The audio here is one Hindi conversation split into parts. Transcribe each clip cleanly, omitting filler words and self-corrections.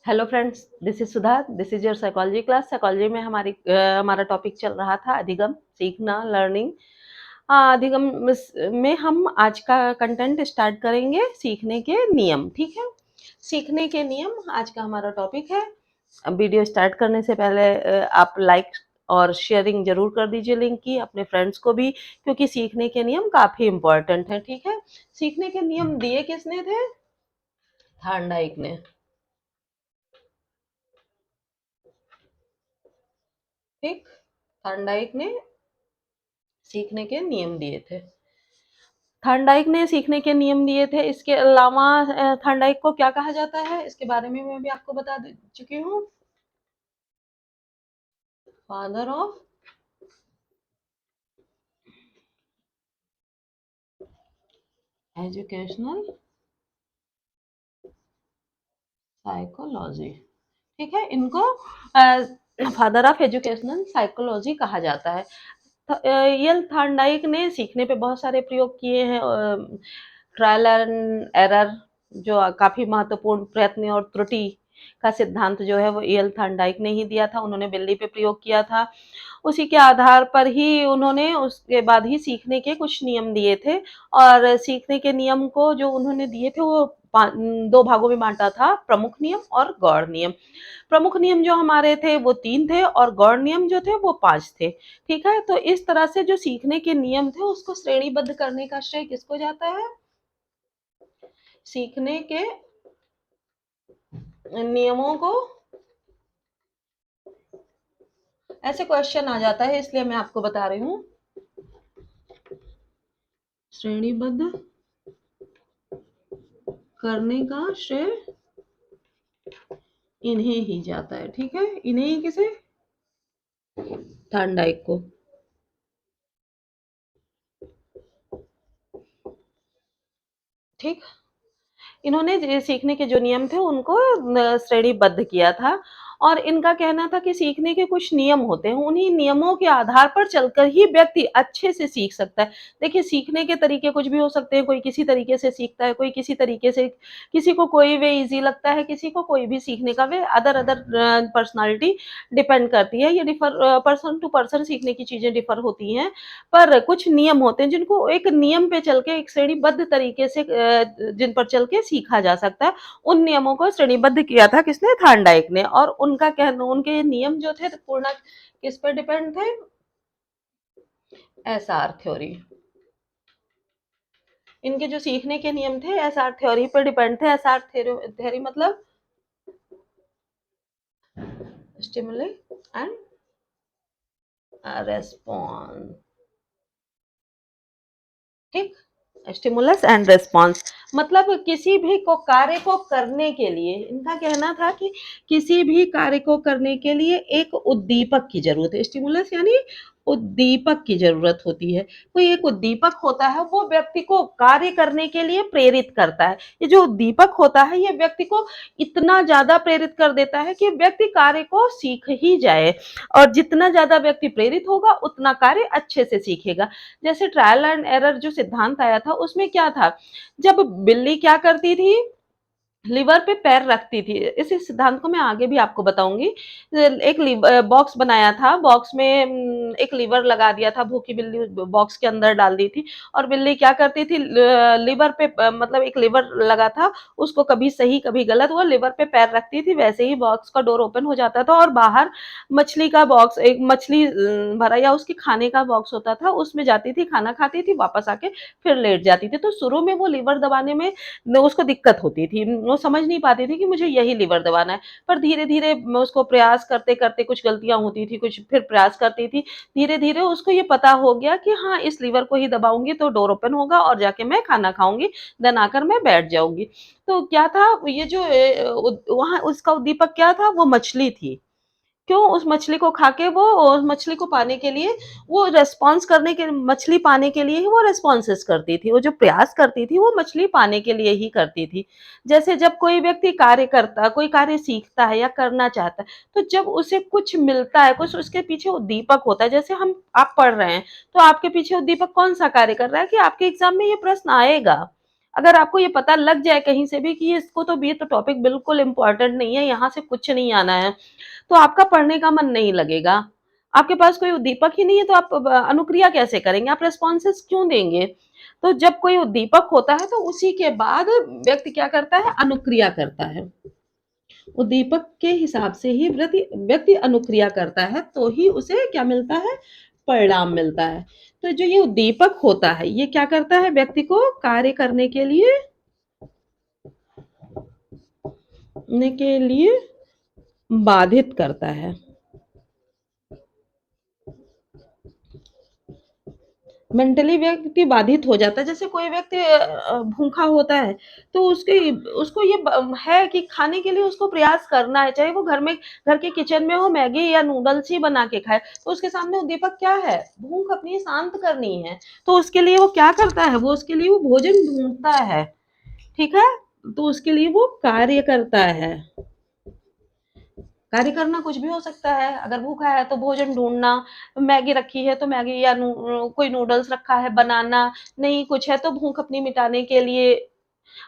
Hello friends, this is Sudha, this is your psychology class. Psychology में हमारा टॉपिक चल रहा था अधिगम, सीखना, लर्निंग। अधिगम में हम आज का कंटेंट स्टार्ट करेंगे, सीखने के नियम। ठीक है, सीखने के नियम आज का हमारा टॉपिक है। वीडियो स्टार्ट करने से पहले आप लाइक और शेयरिंग जरूर कर दीजिए लिंक की अपने फ्रेंड्स को भी, क्योंकि सीखने के नियम काफी इम्पोर्टेंट है। ठीक है, सीखने के नियम दिए किसने थे? थॉर्नडाइक ने। ठीक, थॉर्नडाइक ने सीखने के नियम दिए थे। थॉर्नडाइक ने सीखने के नियम दिए थे। इसके अलावा थॉर्नडाइक को क्या कहा जाता है, इसके बारे में मैं भी आपको बता चुकी हूँ। Father of educational psychology. ठीक है, इनको फादर ऑफ एजुकेशनल साइकोलॉजी कहा जाता है। यल थॉर्नडाइक ने सीखने पे बहुत सारे प्रयोग किए हैं। ट्रायल एंड एरर, जो काफी महत्वपूर्ण प्रयत्न और त्रुटि का सिद्धांत जो है वो यल थॉर्नडाइक ने ही दिया था। उन्होंने बिल्ली पे प्रयोग किया था। उसी के आधार पर ही उन्होंने उसके बाद ही सीखने के कुछ नियम दिए थे। और सीखने के नियम को जो उन्होंने दिए थे वो दो भागों में बांटा था, प्रमुख नियम और गौड़ नियम। प्रमुख नियम जो हमारे थे वो 3 थे और गौड़ नियम जो थे वो 5 थे। ठीक है, तो इस तरह से जो सीखने के नियम थे उसको श्रेणीबद्ध करने का श्रेय किसको जाता है? सीखने के नियमों को, ऐसे क्वेश्चन आ जाता है इसलिए मैं आपको बता रही हूँ, श्रेणीबद्ध करने का श्रेय इन्हें ही जाता है। ठीक है, इन्हें ही किसे? थॉर्नडाइक को। ठीक, इन्होंने सीखने के जो नियम थे उनको श्रेणीबद्ध किया था। और इनका कहना था कि सीखने के कुछ नियम होते हैं, उन्हीं नियमों के आधार पर चलकर ही व्यक्ति अच्छे से सीख सकता है। देखिए, सीखने के तरीके कुछ भी हो सकते हैं, कोई किसी तरीके से सीखता है, कोई किसी तरीके से, किसी को कोई वे इजी लगता है, किसी को कोई भी सीखने का वे, अदर अदर पर्सनालिटी डिपेंड करती है। ये पर्सन टू पर्सन सीखने की चीजें डिफर होती हैं। पर कुछ नियम होते हैं जिनको एक नियम पे चल के, एक श्रेणीबद्ध तरीके से जिन पर चल के सीखा जा सकता है। उन नियमों को श्रेणीबद्ध किया था किसने? थॉर्नडाइक ने। और उनका कहना, उनके नियम जो थे पूर्ण किस पर डिपेंड थे? SR theory. इनके जो सीखने के नियम थे एसआर थ्योरी पर डिपेंड थे। एसआर थ्योरी मतलब स्टिमुली एंड रेस्पॉन्स। ठीक, स्टिमुलस एंड रिस्पॉन्स मतलब किसी भी को कार्य को करने के लिए, इनका कहना था कि किसी भी कार्य को करने के लिए एक उद्दीपक की जरूरत है। स्टिमुलस यानी उद्दीपक की जरूरत होती है। कोई एक उद्दीपक होता है, वो व्यक्ति को कार्य करने के लिए प्रेरित करता है। ये जो उद्दीपक होता है ये व्यक्ति को इतना ज्यादा प्रेरित कर देता है कि व्यक्ति कार्य को सीख ही जाए। और जितना ज्यादा व्यक्ति प्रेरित होगा उतना कार्य अच्छे से सीखेगा। जैसे ट्रायल एंड एरर जो सिद्धांत आया था उसमें क्या था, जब बिल्ली क्या करती थी, लिवर पे पैर रखती थी। इस सिद्धांत को मैं आगे भी आपको बताऊंगी। एक बॉक्स बनाया था, बॉक्स में एक लीवर लगा दिया था, भूखी बिल्ली बॉक्स के अंदर डाल दी थी। और बिल्ली क्या करती थी, लीवर पे मतलब एक लीवर लगा था, उसको कभी सही कभी गलत वो लीवर पे पैर रखती थी, वैसे ही बॉक्स का डोर ओपन हो जाता था और बाहर मछली का बॉक्स, एक मछली भरा या उसके खाने का बॉक्स होता था, उसमें जाती थी, खाना खाती थी, वापस आके फिर लेट जाती थी। तो शुरू में वो लीवर दबाने में उसको दिक्कत होती थी, वो समझ नहीं पाती थी कि मुझे यही लीवर दबाना है। पर धीरे धीरे उसको प्रयास करते करते कुछ गलतियां होती थी, कुछ फिर प्रयास करती थी, धीरे धीरे उसको ये पता हो गया कि हाँ, इस लीवर को ही दबाऊंगी तो डोर ओपन होगा और जाके मैं खाना खाऊंगी, देन आकर मैं बैठ जाऊंगी। तो क्या था, ये जो वहां उसका उद्दीपक क्या था, वो मछली थी। क्यों? उस मछली को खा के वो, उस मछली को पाने के लिए, वो रेस्पॉन्स करने के, मछली पाने के लिए ही वो रेस्पॉन्सेस करती थी, वो जो प्रयास करती थी वो मछली पाने के लिए ही करती थी। जैसे जब कोई व्यक्ति कार्य करता, कोई कार्य सीखता है या करना चाहता है, तो जब उसे कुछ मिलता है, कुछ उसके पीछे उद्दीपक होता है। जैसे हम, आप पढ़ रहे हैं तो आपके पीछे उद्दीपक कौन सा कार्य कर रहा है कि आपके एग्जाम में ये प्रश्न आएगा। अगर आपको ये पता लग जाए कहीं से भी कि इसको तो ये तो टॉपिक बिल्कुल इम्पोर्टेंट नहीं है, यहाँ से कुछ नहीं आना है, तो आपका पढ़ने का मन नहीं लगेगा। आपके पास कोई उद्दीपक ही नहीं है तो आप अनुक्रिया कैसे करेंगे? आप रिस्पॉन्सेस क्यों देंगे? तो जब कोई उद्दीपक होता है तो उसी के बाद व्यक्ति क्या करता है? अनुक्रिया करता है। उद्दीपक के हिसाब से ही व्यक्ति अनुक्रिया करता है तो ही उसे क्या मिलता है? परिणाम मिलता है। तो जो ये उद्दीपक होता है ये क्या करता है? व्यक्ति को कार्य करने के लिए बाधित करता है। मेंटली व्यक्ति बाधित हो जाता है। जैसे कोई व्यक्ति भूखा होता है तो उसके उसको ये है कि खाने के लिए उसको प्रयास करना है, चाहे वो घर के किचन में हो मैगी या नूडल्स ही बना के खाए, तो उसके सामने उद्दीपक क्या है? भूख अपनी शांत करनी है, तो उसके लिए वो क्या करता है? वो उसके लिए वो भोजन ढूंढता है, ठीक है? तो उसके लिए वो कार्य करता है। कार्य करना कुछ भी हो सकता है। अगर भूखा है तो भोजन ढूँढना, मैगी रखी है तो मैगी या कोई नूडल्स रखा है बनाना, नहीं कुछ है तो भूख अपनी मिटाने के लिए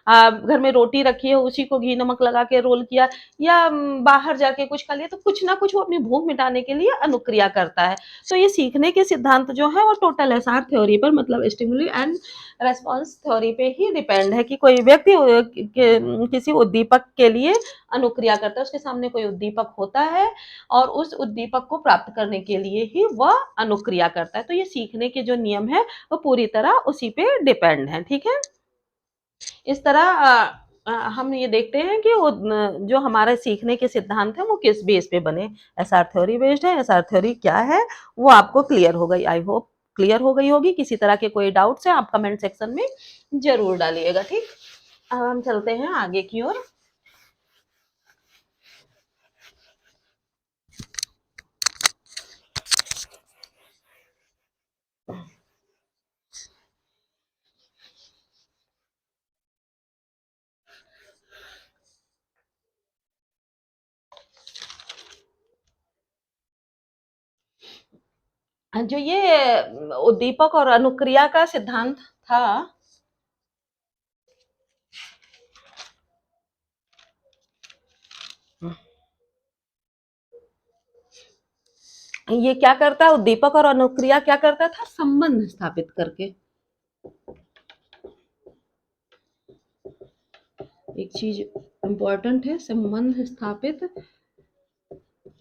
घर में रोटी रखी है उसी को घी नमक लगा के रोल किया या बाहर जाके कुछ खा लिया, तो कुछ ना कुछ वो अपनी भूख मिटाने के लिए अनुक्रिया करता है। तो ये सीखने के सिद्धांत जो है वो टोटल एसआर थ्योरी पर मतलब स्टिमुली एंड रेस्पॉन्स थ्योरी पे ही डिपेंड है कि कोई व्यक्ति किसी उद्दीपक के लिए अनुक्रिया करता है, उसके सामने कोई उद्दीपक होता है और उस उद्दीपक को प्राप्त करने के लिए ही वह अनुक्रिया करता है। तो ये सीखने के जो नियम है वो पूरी तरह उसी पे डिपेंड है, ठीक है? इस तरह हम ये देखते हैं कि वो जो हमारे सीखने के सिद्धांत हैं वो किस बेस पे बने। एसआर थ्योरी बेस्ड है। एसआर थ्योरी क्या है वो आपको क्लियर हो गई, आई होप क्लियर हो गई होगी। किसी तरह के कोई डाउट्स हैं आप कमेंट सेक्शन में जरूर डालिएगा, ठीक? अब हम चलते हैं आगे की ओर। जो ये उद्दीपक और अनुक्रिया का सिद्धांत था, ये क्या करता है? उद्दीपक और अनुक्रिया क्या करता था? संबंध स्थापित करके। एक चीज इंपॉर्टेंट है, संबंध स्थापित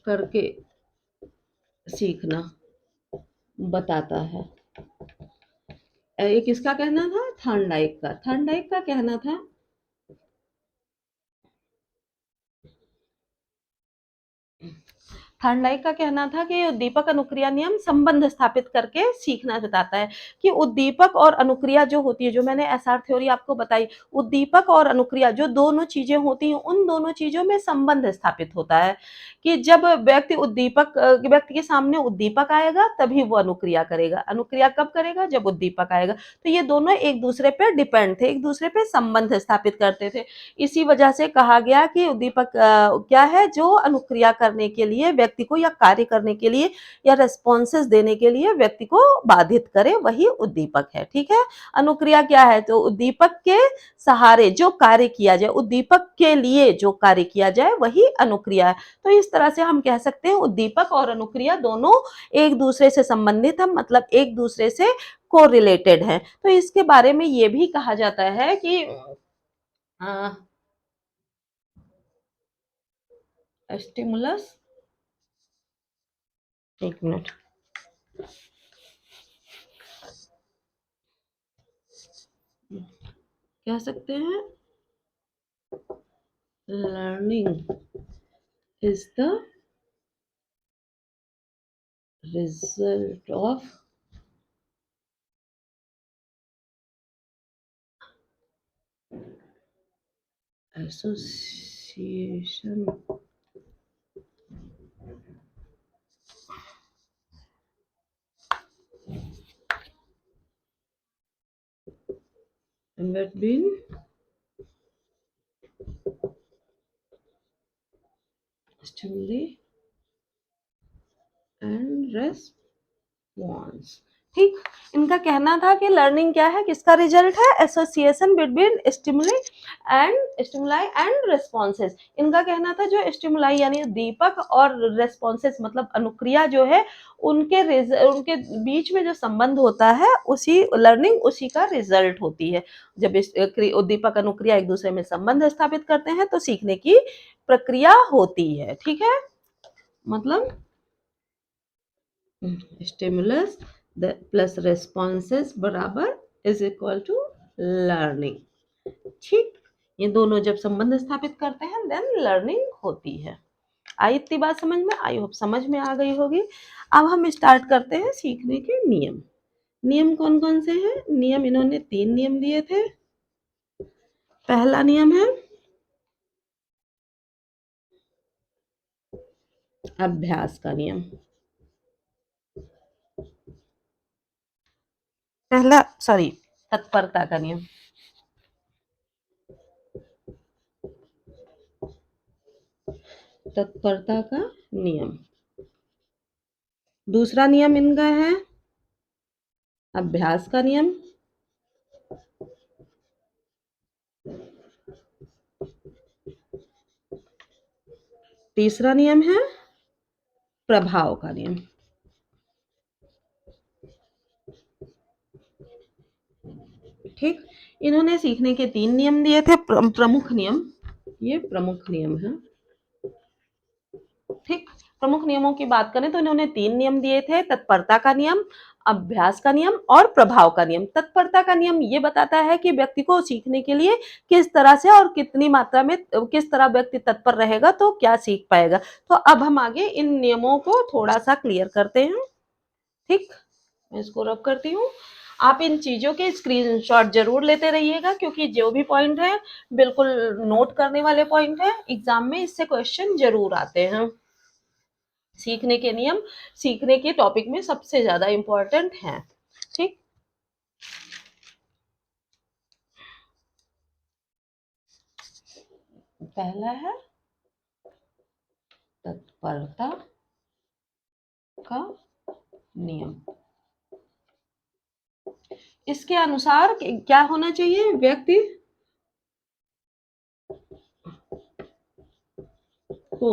करके सीखना बताता है। एक इसका कहना था, थॉर्नडाइक का कहना था थॉर्नडाइक का कहना था कि उद्दीपक अनुक्रिया नियम संबंध स्थापित करके सीखना बताता है कि उद्दीपक और अनुक्रिया जो होती है, जो मैंने एसआर थ्योरी आपको बताई, उद्दीपक और अनुक्रिया जो दोनों चीजें होती हैं उन दोनों चीजों में संबंध स्थापित होता है कि जब व्यक्ति के सामने उद्दीपक आएगा तभी वो अनुक्रिया करेगा। अनुक्रिया कब करेगा? जब उद्दीपक आएगा। तो ये दोनों एक दूसरे पे डिपेंड थे, एक दूसरे पे संबंध स्थापित करते थे। इसी वजह से कहा गया कि उद्दीपक क्या है? जो अनुक्रिया करने के लिए व्यक्ति को या कार्य करने के लिए या रेस्पॉन्सेस देने के लिए व्यक्ति को बाधित करे वही उद्दीपक है, ठीक है? अनुक्रिया क्या है? तो उद्दीपक के सहारे जो कार्य किया जाए, उद्दीपक के लिए जो कार्य किया जाए वही अनुक्रिया है। तो इस तरह से हम कह सकते हैं उद्दीपक और अनुक्रिया दोनों एक दूसरे से संबंधित है, मतलब एक दूसरे से कोरिलेटेड है। तो इसके बारे में ये भी कहा जाता है कि स्टिमुलस, एक मिनट, कह सकते हैं learning is the result of association between stimuli and response, ठीक। इनका कहना था कि लर्निंग क्या है, किसका रिजल्ट है, association between stimuli and responses. इनका कहना था जो स्टिमुलाई यानी दीपक और रेस्पॉन्सेस मतलब अनुक्रिया जो है उनके बीच में जो संबंध होता है उसी लर्निंग उसी का रिजल्ट होती है। जब उद्दीपक अनुक्रिया एक दूसरे में संबंध स्थापित करते हैं तो सीखने की प्रक्रिया होती है। ठीक है, मतलब स्टिमुलस प्लस रेस्पॉन्सेस बराबर इज इक्वल टू लर्निंग। ठीक, ये दोनों जब संबंध स्थापित करते हैं देन लर्निंग होती है। आई इतनी बात समझ में? आई होप समझ में आ गई होगी। अब हम स्टार्ट करते हैं सीखने के नियम। नियम कौन कौन से हैं? नियम इन्होंने 3 नियम दिए थे। पहला नियम है अभ्यास का नियम। तत्परता का नियम। तत्परता का नियम। दूसरा नियम इनका है अभ्यास का नियम। तीसरा नियम है प्रभाव का नियम। ठीक, इन्होंने सीखने के 3 नियम दिए थे, प्रमुख नियम। ये प्रमुख नियम है। ठीक, प्रमुख नियमों की बात करें तो इन्होंने 3 नियम दिए थे, तत्परता का नियम, अभ्यास का नियम और प्रभाव का नियम। तत्परता का नियम ये बताता है कि व्यक्ति को सीखने के लिए किस तरह से और कितनी मात्रा में किस तरह व्यक्ति तत्पर रहेगा तो क्या सीख पाएगा। तो अब हम आगे इन नियमों को थोड़ा सा क्लियर करते हैं। ठीक, मैं इसको रब करती हूँ। आप इन चीजों के स्क्रीनशॉट जरूर लेते रहिएगा क्योंकि जो भी पॉइंट है बिल्कुल नोट करने वाले पॉइंट है, एग्जाम में इससे क्वेश्चन जरूर आते हैं। सीखने के नियम सीखने के टॉपिक में सबसे ज्यादा इंपॉर्टेंट है। ठीक, पहला है तत्परता का नियम। इसके अनुसार क्या होना चाहिए, व्यक्ति को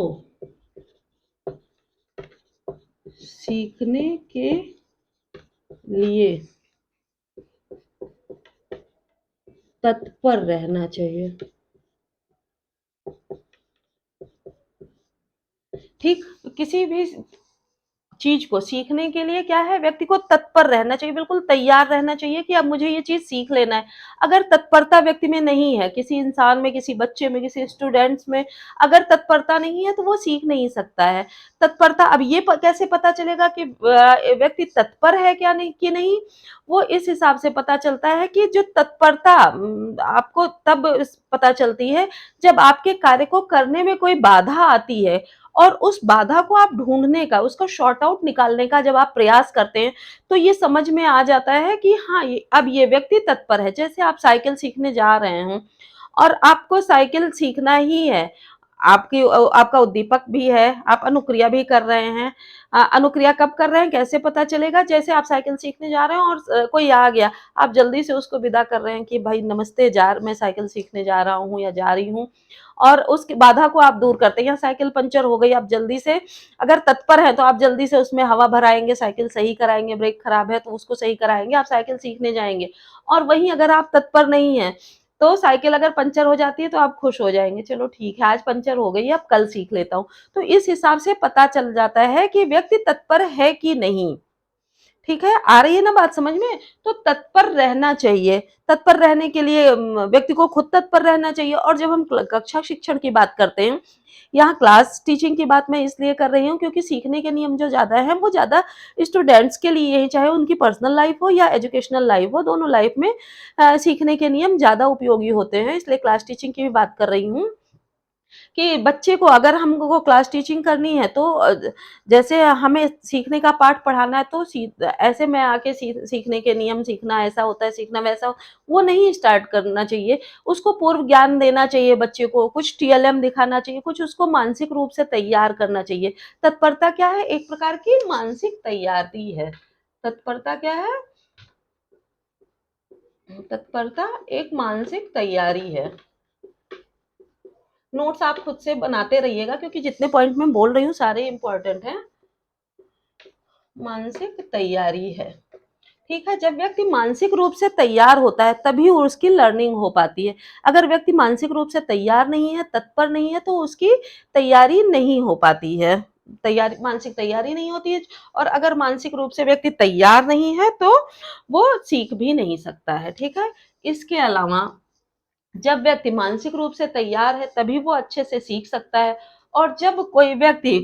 सीखने के लिए तत्पर रहना चाहिए। ठीक, किसी भी चीज को सीखने के लिए क्या है, व्यक्ति को तत्पर रहना चाहिए, बिल्कुल तैयार रहना चाहिए कि अब मुझे ये चीज सीख लेना है। अगर तत्परता व्यक्ति में नहीं है, किसी इंसान में, किसी बच्चे में, किसी स्टूडेंट्स में अगर तत्परता नहीं है तो वो सीख नहीं सकता है। तत्परता, अब ये कैसे पता चलेगा कि व्यक्ति तत्पर है क्या नहीं कि नहीं? वो इस हिसाब से पता चलता है कि जो तत्परता आपको तब पता चलती है जब आपके कार्य को करने में कोई बाधा आती है और उस बाधा को आप ढूंढने का, उसका शॉर्ट आउट निकालने का जब आप प्रयास करते हैं तो ये समझ में आ जाता है कि हाँ, अब ये व्यक्ति तत्पर है। जैसे आप साइकिल सीखने जा रहे हो और आपको साइकिल सीखना ही है, आपका उद्दीपक भी है, आप अनुक्रिया भी कर रहे हैं। अनुक्रिया कब कर रहे हैं, कैसे पता चलेगा? जैसे आप साइकिल सीखने जा रहे हैं और कोई आ गया, आप जल्दी से उसको विदा कर रहे हैं कि भाई नमस्ते, मैं साइकिल सीखने जा रहा हूँ या जा रही हूँ, और उस बाधा को आप दूर करते हैं। या साइकिल पंचर हो गई, आप जल्दी से, अगर तत्पर हैं तो आप जल्दी से उसमें हवा भराएंगे, साइकिल सही कराएंगे, ब्रेक खराब है तो उसको सही कराएंगे, आप साइकिल सीखने जाएंगे। और वहीं अगर आप तत्पर नहीं है तो साइकिल अगर पंचर हो जाती है तो आप खुश हो जाएंगे, चलो ठीक है आज पंचर हो गई, अब कल सीख लेता हूँ। तो इस हिसाब से पता चल जाता है कि व्यक्ति तत्पर है कि नहीं। ठीक है, आ रही है ना बात समझ में? तो तत्पर रहना चाहिए। तत्पर रहने के लिए व्यक्ति को खुद तत्पर रहना चाहिए। और जब हम कक्षा शिक्षण की बात करते हैं, यहाँ क्लास टीचिंग की बात मैं इसलिए कर रही हूँ क्योंकि सीखने के नियम जो ज्यादा है वो ज्यादा स्टूडेंट्स के लिए ही, चाहे उनकी पर्सनल लाइफ हो या एजुकेशनल लाइफ हो, दोनों लाइफ में सीखने के नियम ज्यादा उपयोगी होते हैं, इसलिए क्लास टीचिंग की भी बात कर रही हूँ। कि बच्चे को अगर हमको क्लास टीचिंग करनी है तो जैसे हमें सीखने का पाठ पढ़ाना है तो ऐसे में आके सीखने के नियम सीखना ऐसा होता है, सीखना वैसा, वो नहीं स्टार्ट करना चाहिए। उसको पूर्व ज्ञान देना चाहिए, बच्चे को कुछ टीएलएम दिखाना चाहिए, कुछ उसको मानसिक रूप से तैयार करना चाहिए। तत्परता क्या है, एक प्रकार की मानसिक तैयारी है। तत्परता क्या है? तत्परता एक मानसिक तैयारी है। नोट्स आप खुद से बनाते रहिएगा क्योंकि जितने पॉइंट मैं बोल रही हूँ सारे इंपॉर्टेंट हैं। मानसिक तैयारी है, ठीक है। जब व्यक्ति मानसिक रूप से तैयार होता है तभी उसकी लर्निंग हो पाती है। अगर व्यक्ति मानसिक रूप से तैयार नहीं है, तत्पर नहीं है, तो उसकी तैयारी नहीं हो पाती है। तैयारी, मानसिक तैयारी नहीं होती है। और अगर मानसिक रूप से व्यक्ति तैयार नहीं है तो वो सीख भी नहीं सकता है, ठीक है। इसके अलावा जब व्यक्ति मानसिक रूप से तैयार है तभी वो अच्छे से सीख सकता है। और जब कोई व्यक्ति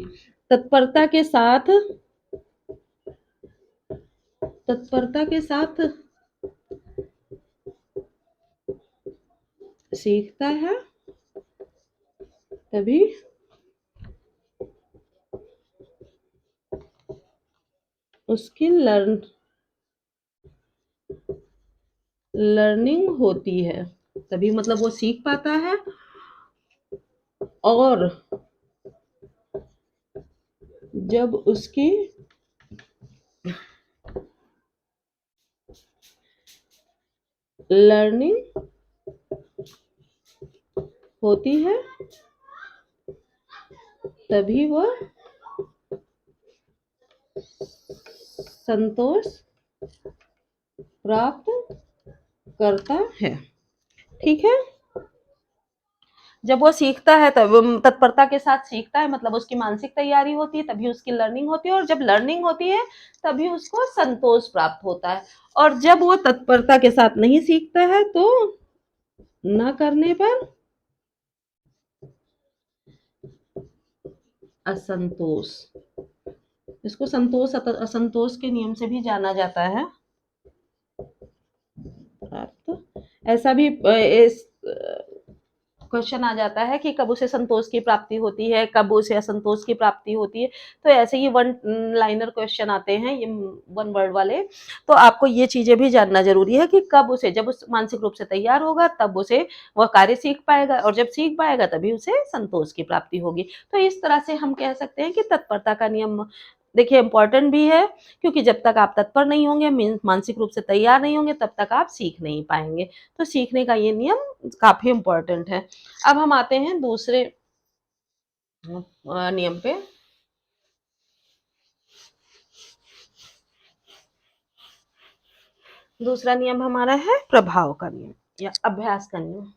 तत्परता के साथ तत्परता के साथ सीखता है तभी उसकी लर्निंग होती है। तभी मतलब वो सीख पाता है। और जब उसकी लर्निंग होती है तभी वह संतोष प्राप्त करता है, ठीक है। जब वो सीखता है तब तत्परता के साथ सीखता है, मतलब उसकी मानसिक तैयारी होती है तभी उसकी लर्निंग होती है। और जब लर्निंग होती है तभी उसको संतोष प्राप्त होता है। और जब वो तत्परता के साथ नहीं सीखता है तो न करने पर असंतोष, इसको संतोष असंतोष के नियम से भी जाना जाता है। प्राप्त, ऐसा भी इस क्वेश्चन आ जाता है कि कब उसे संतोष की प्राप्ति होती है, कब उसे असंतोष की प्राप्ति होती है। तो ऐसे ही वन लाइनर क्वेश्चन आते हैं, ये वन वर्ड वाले। तो आपको ये चीजें भी जानना जरूरी है कि कब उसे, जब उस मानसिक रूप से तैयार होगा तब उसे वह कार्य सीख पाएगा, और जब सीख पाएगा तभी उसे संतोष की प्राप्ति होगी। तो इस तरह से हम कह सकते हैं कि तत्परता का नियम देखिए इम्पोर्टेंट भी है, क्योंकि जब तक आप तत्पर नहीं होंगे, मानसिक रूप से तैयार नहीं होंगे, तब तक आप सीख नहीं पाएंगे। तो सीखने का ये नियम काफी इम्पोर्टेंट है। अब हम आते हैं दूसरे नियम पे। दूसरा नियम हमारा है प्रभाव का नियम या अभ्यास का नियम।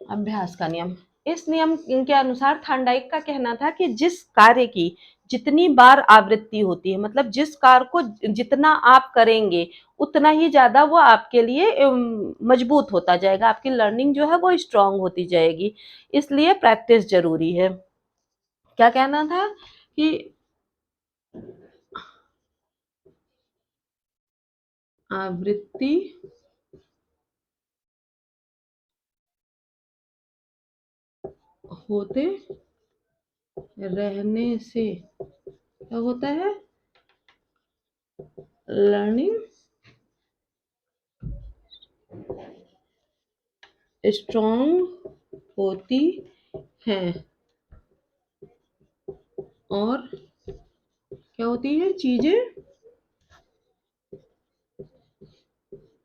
अभ्यास का नियम, इस नियम के अनुसार थांडाइक का कहना था कि जिस कार्य की जितनी बार आवृत्ति होती है, मतलब जिस कार्य को जितना आप करेंगे उतना ही ज्यादा वो आपके लिए मजबूत होता जाएगा, आपकी लर्निंग जो है वो स्ट्रांग होती जाएगी। इसलिए प्रैक्टिस जरूरी है। क्या कहना था कि आवृत्ति होते रहने से क्या होता है, लर्निंग स्ट्रांग होती है। और क्या होती है, चीजें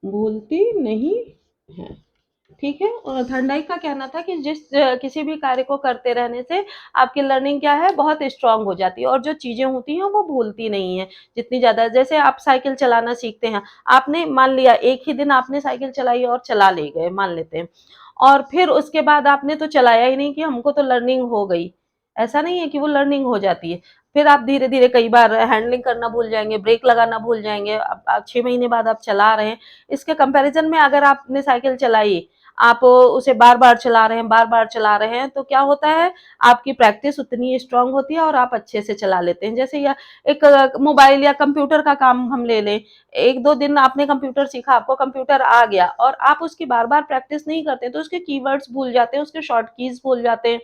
भूलती नहीं है, ठीक है। और थर्नडाइक का कहना था कि किसी भी कार्य को करते रहने से आपकी लर्निंग क्या है, बहुत स्ट्रांग हो जाती है, और जो चीजें होती हैं वो भूलती नहीं है जितनी ज्यादा। जैसे आप साइकिल चलाना सीखते हैं, आपने मान लिया एक ही दिन आपने साइकिल चलाई और चला ले गए, मान लेते हैं, और फिर उसके बाद आपने तो चलाया ही नहीं कि हमको तो लर्निंग हो गई। ऐसा नहीं है कि वो लर्निंग हो जाती है। फिर आप धीरे धीरे कई बार हैंडलिंग करना भूल जाएंगे, ब्रेक लगाना भूल जाएंगे। अब 6 महीने बाद आप चला रहे हैं, इसके कंपैरिजन में अगर आपने साइकिल चलाई, आप उसे बार-बार चला रहे हैं, बार-बार चला रहे हैं, तो क्या होता है, आपकी प्रैक्टिस उतनी स्ट्रॉन्ग होती है और आप अच्छे से चला लेते हैं। जैसे या एक मोबाइल या कंप्यूटर का काम हम ले लें, 1-2 दिन आपने कंप्यूटर सीखा, आपको कंप्यूटर आ गया और आप उसकी बार-बार प्रैक्टिस नहीं करते, तो उसके कीवर्ड्स भूल जाते हैं, उसके शॉर्ट कीज़ भूल जाते हैं।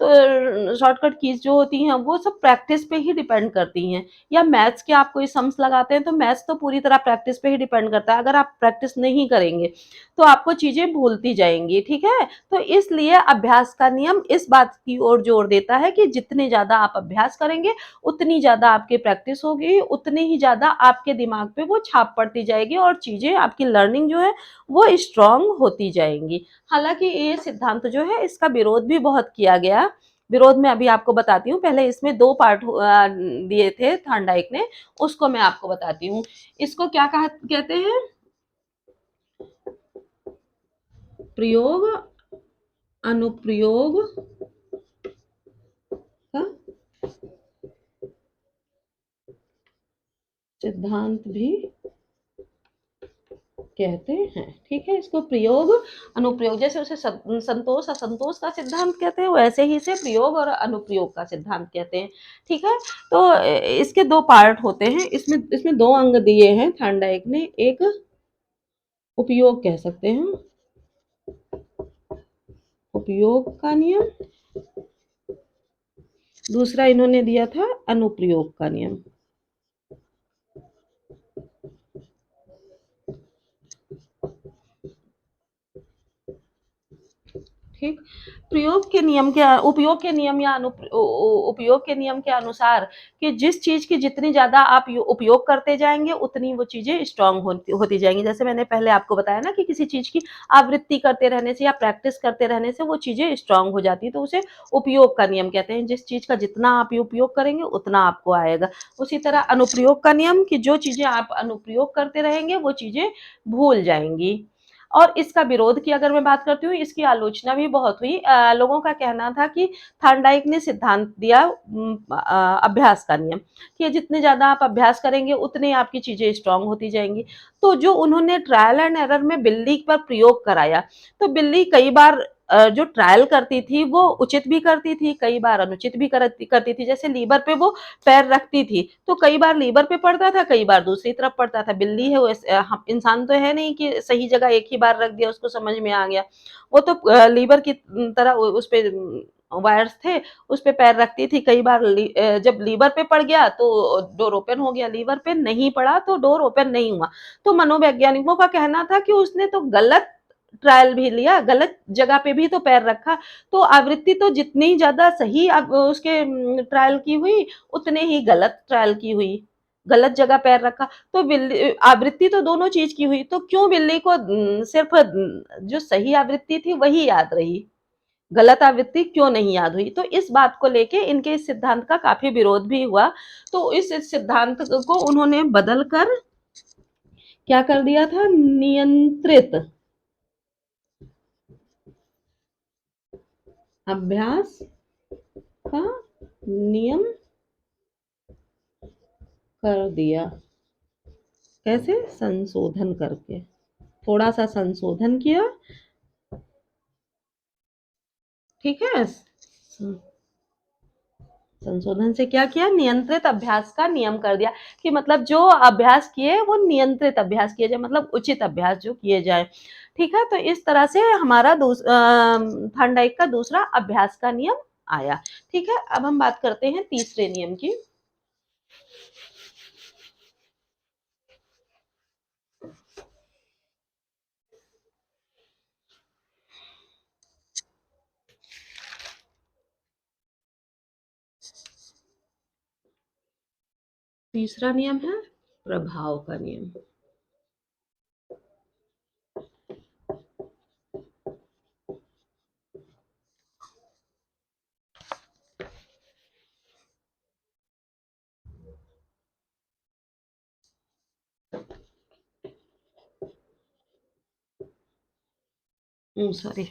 तो शॉर्टकट कीज़ जो होती हैं, वो सब प्रैक्टिस पे ही डिपेंड करती हैं। या मैथ्स के आप कोई सम्स लगाते हैं, तो मैथ्स तो पूरी तरह प्रैक्टिस पे ही डिपेंड करता है। अगर आप प्रैक्टिस नहीं करेंगे, तो आपको चीज़ें भूलती जाएँगी, ठीक है? तो इसलिए अभ्यास का नियम इस बात की ओर जोर देता है कि जितने ज़्यादा आप अभ्यास करेंगे, उतनी ज़्यादा आपकी प्रैक्टिस होगी, उतने ही ज़्यादा आपके दिमाग पे वो छाप पड़ती जाएगी और चीज़ें आपकी लर्निंग जो है, वो स्ट्रॉन्ग होती जाएँगी। हालाँकि ये सिद्धांत जो है इसका विरोध भी बहुत किया गया। विरोध मैं अभी आपको बताती हूँ, पहले इसमें 2 पार्ट दिए थे थॉर्नडाइक ने, उसको मैं आपको बताती हूँ। इसको क्या कहा कहते हैं? प्रयोग, अनुप्रयोग का सिद्धांत भी कहते हैं, ठीक है? इसको प्रयोग, अनुप्रयोग, जैसे उसे संतोष, असंतोष का सिद्धांत कहते हैं, वैसे ही इसे प्रयोग और अनुप्रयोग का सिद्धांत कहते हैं, ठीक है? तो इसके 2 पार्ट होते हैं, इसमें इसमें 2 अंग दिए हैं थॉर्नडाइक ने, एक उपयोग कह सकते हैं, उपयोग का नियम, दूसरा इन्होंने दिया था अनुप्रयोग का नियम। ठीक, प्रयोग के नियम के उपयोग के नियम या उपयोग के नियम के अनुसार कि जिस चीज की जितनी ज्यादा आप उपयोग करते जाएंगे उतनी वो चीजें स्ट्रांग होती जाएंगी। जैसे मैंने पहले आपको बताया ना कि किसी चीज की आवृत्ति करते रहने से या प्रैक्टिस करते रहने से वो चीजें स्ट्रांग हो जाती है, तो उसे उपयोग का नियम कहते हैं। जिस चीज का जितना आप उपयोग करेंगे उतना आपको आएगा। उसी तरह अनुप्रयोग का नियम कि जो चीजें आप अनुप्रयोग करते रहेंगे वो चीजें भूल जाएंगी। और इसका विरोध की अगर मैं बात करती हूँ, इसकी आलोचना भी बहुत हुई। लोगों का कहना था कि थॉर्नडाइक ने सिद्धांत दिया अभ्यास का नियम कि जितने ज़्यादा आप अभ्यास करेंगे उतने आपकी चीज़ें स्ट्रांग होती जाएंगी। तो जो उन्होंने ट्रायल एंड एरर में बिल्ली पर प्रयोग कराया, तो बिल्ली कई बार जो ट्रायल करती थी वो उचित भी करती थी, कई बार अनुचित भी करती थी। जैसे लीवर पे वो पैर रखती थी, तो कई बार लीवर पे पड़ता था, कई बार दूसरी तरफ पड़ता था। बिल्ली है, वो हम इंसान तो है नहीं कि सही जगह एक ही बार रख दिया उसको समझ में आ गया। वो तो लीवर की तरह उस पे वायर्स थे, उस पे पैर रखती थी। कई बार जब लीवर पे पड़ गया तो डोर ओपन हो गया, लीवर पे नहीं पड़ा तो डोर ओपन नहीं हुआ। तो मनोवैज्ञानिकों का कहना था कि उसने तो गलत ट्रायल भी लिया, गलत जगह पे भी तो पैर रखा। तो आवृत्ति तो जितनी ज्यादा सही अब उसके ट्रायल की हुई, उतने ही गलत ट्रायल की हुई, गलत जगह पैर रखा। तो बिल्ली आवृत्ति तो दोनों चीज की हुई, तो क्यों बिल्ली को सिर्फ जो सही आवृत्ति थी वही याद रही, गलत आवृत्ति क्यों नहीं याद हुई? तो इस बात को लेके इनके इस सिद्धांत का काफी विरोध भी हुआ। तो इस सिद्धांत को उन्होंने बदल कर क्या कर दिया था, नियंत्रित अभ्यास का नियम कर दिया। कैसे? संशोधन करके, थोड़ा सा संशोधन किया, ठीक है? संशोधन से क्या किया, नियंत्रित अभ्यास का नियम कर दिया कि मतलब जो अभ्यास किए वो नियंत्रित अभ्यास किए जाए, मतलब उचित अभ्यास जो किए जाए, ठीक है? तो इस तरह से हमारा थॉर्नडाइक का दूसरा अभ्यास का नियम आया, ठीक है? अब हम बात करते हैं तीसरे नियम की। तीसरा नियम है प्रभाव का नियम। सॉरी।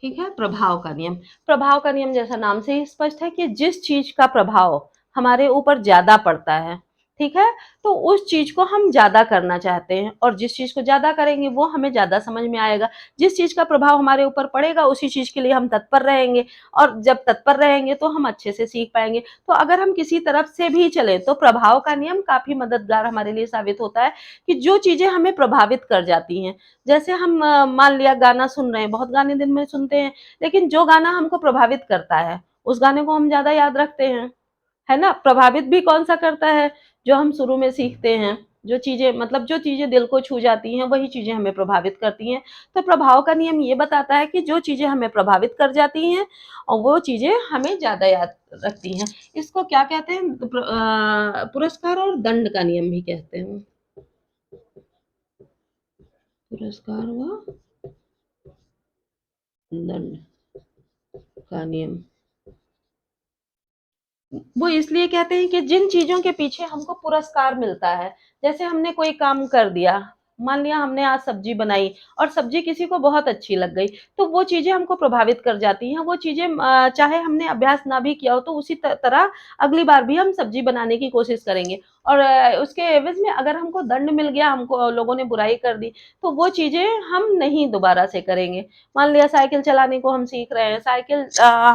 ठीक है। प्रभाव का नियम, प्रभाव का नियम जैसा नाम से ही स्पष्ट है कि जिस चीज का प्रभाव हमारे ऊपर ज्यादा पड़ता है, ठीक है, तो उस चीज को हम ज्यादा करना चाहते हैं, और जिस चीज को ज्यादा करेंगे वो हमें ज्यादा समझ में आएगा। जिस चीज का प्रभाव हमारे ऊपर पड़ेगा उसी चीज के लिए हम तत्पर रहेंगे, और जब तत्पर रहेंगे तो हम अच्छे से सीख पाएंगे। तो अगर हम किसी तरफ से भी चले तो प्रभाव का नियम काफी मददगार हमारे लिए साबित होता है, कि जो चीजें हमें प्रभावित कर जाती हैं, जैसे हम मान लिया गाना सुन रहे हैं, बहुत गाने दिन में सुनते हैं, लेकिन जो गाना हमको प्रभावित करता है उस गाने को हम ज्यादा याद रखते हैं, है ना। प्रभावित भी कौन सा करता है, जो हम शुरू में सीखते हैं, जो चीजें मतलब जो चीजें दिल को छू जाती हैं वही चीजें हमें प्रभावित करती हैं। तो प्रभाव का नियम ये बताता है कि जो चीजें हमें प्रभावित कर जाती हैं और वो चीजें हमें ज्यादा याद रखती हैं। इसको क्या कहते हैं, पुरस्कार और दंड का नियम भी कहते हैं। पुरस्कार व दंड का नियम, वो इसलिए कहते हैं कि जिन चीजों के पीछे हमको पुरस्कार मिलता है, जैसे हमने कोई काम कर दिया, मान लिया हमने आज सब्जी बनाई और सब्जी किसी को बहुत अच्छी लग गई, तो वो चीजें हमको प्रभावित कर जाती हैं। वो चीजें चाहे हमने अभ्यास ना भी किया हो तो उसी तरह अगली बार भी हम सब्जी बनाने की कोशिश करेंगे, और उसके एवज में अगर हमको दंड मिल गया, हमको लोगों ने बुराई कर दी, तो वो चीजें हम नहीं दोबारा से करेंगे। मान लिया साइकिल चलाने को हम सीख रहे हैं, साइकिल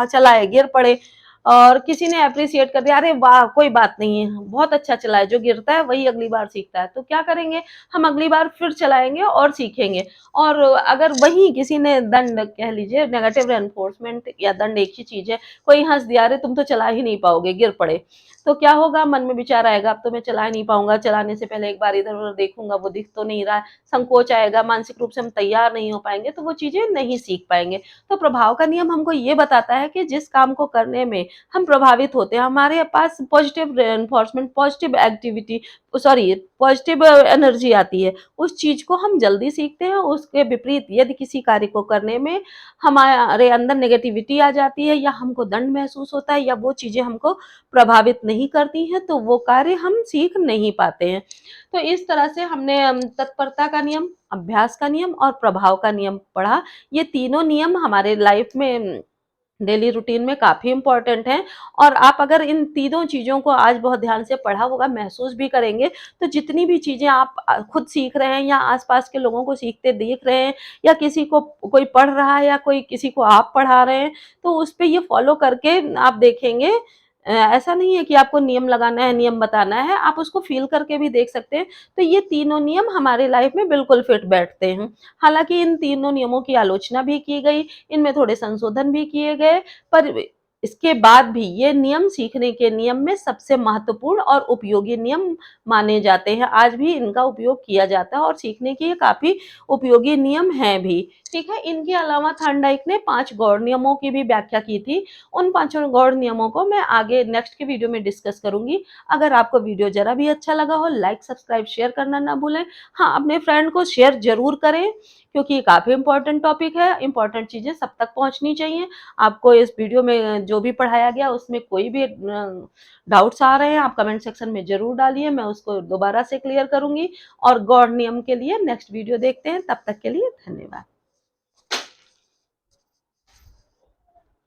चलाए, गिर पड़े, और किसी ने अप्रिशिएट कर दिया, अरे वाह कोई बात नहीं है, बहुत अच्छा चला है, जो गिरता है वही अगली बार सीखता है, तो क्या करेंगे, हम अगली बार फिर चलाएंगे और सीखेंगे। और अगर वही किसी ने दंड, कह लीजिए नेगेटिव रेनफोर्समेंट या दंड एक ही चीज है, कोई हंस दिया, अरे तुम तो चला ही नहीं पाओगे, गिर पड़े, तो क्या होगा, मन में विचार आएगा, अब तो मैं चला ही नहीं पाऊंगा, चलाने से पहले एक बार इधर उधर देखूंगा, वो दिख तो नहीं रहा है, संकोच आएगा, मानसिक रूप से हम तैयार नहीं हो पाएंगे, तो वो चीजें नहीं सीख पाएंगे। तो प्रभाव का नियम हमको ये बताता है कि जिस काम को करने में हम प्रभावित होते हैं, हमारे पास positive reinforcement, positive activity, sorry positive energy आती है, उस चीज को हम जल्दी सीखते हैं। उसके विपरीत यदि किसी कार्य को करने में हमारे अंदर नेगेटिविटी आ जाती है, या हमको दंड महसूस होता है, या वो चीजें हमको प्रभावित नहीं करती हैं, तो वो कार्य हम सीख नहीं पाते हैं। तो इस तरह से हमने तत्परता का नियम, अभ्यास का नियम और प्रभाव का नियम पढ़ा। ये तीनों नियम हमारे लाइफ में डेली रूटीन में काफी इंपॉर्टेंट हैं, और आप अगर इन तीनों चीजों को आज बहुत ध्यान से पढ़ा होगा, महसूस भी करेंगे, तो जितनी भी चीजें आप खुद सीख रहे हैं या आसपास के लोगों को सीखते देख रहे हैं, या किसी को कोई पढ़ रहा है या कोई किसी को आप पढ़ा रहे हैं, तो उस पे ये फॉलो करके आप देखेंगे। ऐसा नहीं है कि आपको नियम लगाना है, नियम बताना है, आप उसको फील करके भी देख सकते हैं। तो ये तीनों नियम हमारे लाइफ में बिल्कुल फिट बैठते हैं। हालांकि इन तीनों नियमों की आलोचना भी की गई, इनमें थोड़े संशोधन भी किए गए, पर इसके बाद भी ये नियम सीखने के नियम में सबसे महत्वपूर्ण और उपयोगी नियम माने जाते हैं। आज भी इनका उपयोग किया जाता है और सीखने के ये काफी उपयोगी नियम हैं भी। ठीक है, इनके अलावा थॉर्नडाइक ने 5 गौड़ नियमों की भी व्याख्या की थी। उन 5 गौड़ नियमों को मैं आगे नेक्स्ट के वीडियो में डिस्कस करूंगी। अगर आपको वीडियो जरा भी अच्छा लगा हो, लाइक सब्सक्राइब शेयर करना ना भूलें। हाँ, अपने फ्रेंड को शेयर जरूर करें, क्योंकि ये काफी इंपॉर्टेंट टॉपिक है, इंपॉर्टेंट चीजें सब तक पहुंचनी चाहिए। आपको इस वीडियो में जो भी पढ़ाया गया उसमें कोई भी डाउट्स आ रहे हैं, आप कमेंट सेक्शन में जरूर डालिए, मैं उसको दोबारा से क्लियर करूंगी। और गौड़ नियम के लिए नेक्स्ट वीडियो देखते हैं, तब तक के लिए धन्यवाद।